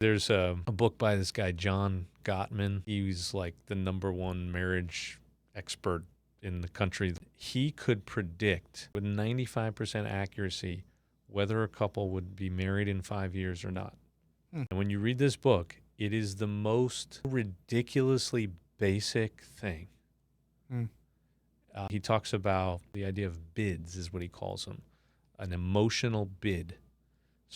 There's a book by this guy, John Gottman. He's like the #1 marriage expert in the country. He could predict with 95% accuracy whether a couple would be married in 5 years or not. And when you read this book, it is the most ridiculously basic thing. He talks about the idea of bids, is what he calls them, an emotional bid.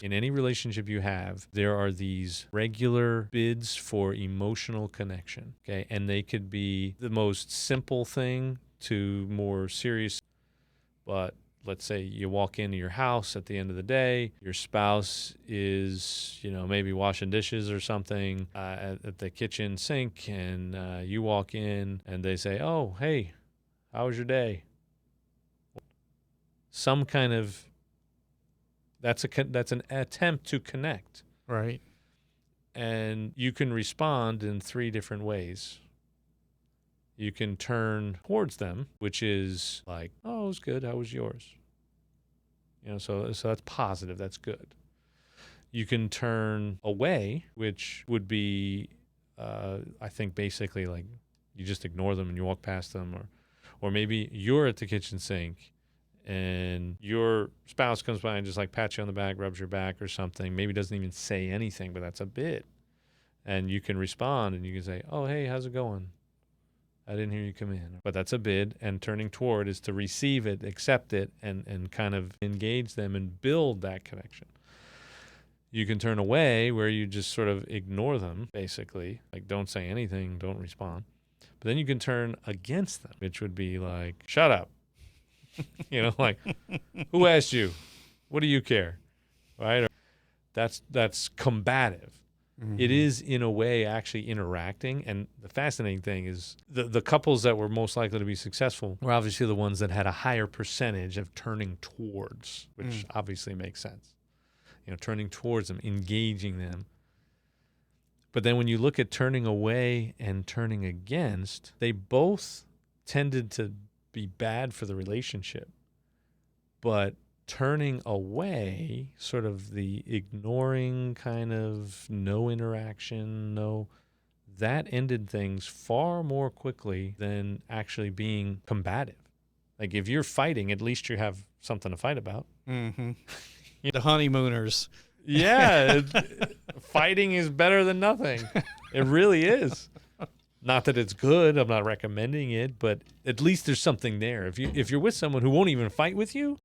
In any relationship you have, there are these regular bids for emotional connection, okay? And they could be the most simple thing to more serious. But let's say you walk into your house at the end of the day, your spouse is, maybe washing dishes or something at the kitchen sink, and you walk in and they say, "Oh, hey, how was your day?" Some kind of That's an attempt to connect. Right. And you can respond in 3 different ways. You can turn towards them, which is like, "Oh, it was good. How was yours?" So that's positive. That's good. You can turn away, which would be, I think, basically like you just ignore them and you walk past them, or maybe you're at the kitchen sink and your spouse comes by and just like pats you on the back, rubs your back or something, maybe doesn't even say anything, but that's a bid. And you can respond and you can say, "Oh, hey, how's it going? I didn't hear you come in." But that's a bid, and turning toward is to receive it, accept it, and kind of engage them and build that connection. You can turn away, where you just sort of ignore them, basically, like don't say anything, don't respond. But then you can turn against them, which would be like, "Shut up." Like, "Who asked you? What do you care?" Right? That's combative. Mm-hmm. It is, in a way, actually interacting. And the fascinating thing is the couples that were most likely to be successful were obviously the ones that had a higher percentage of turning towards, which obviously makes sense. Turning towards them, engaging them. But then when you look at turning away and turning against, they both tended to be bad for the relationship. But turning away, sort of the ignoring, kind of no interaction, that ended things far more quickly than actually being combative. Like if you're fighting, at least you have something to fight about. Mm-hmm. The honeymooners. Yeah, fighting is better than nothing. It really is. Not that it's good, I'm not recommending it, but at least there's something there. If you're with someone who won't even fight with you,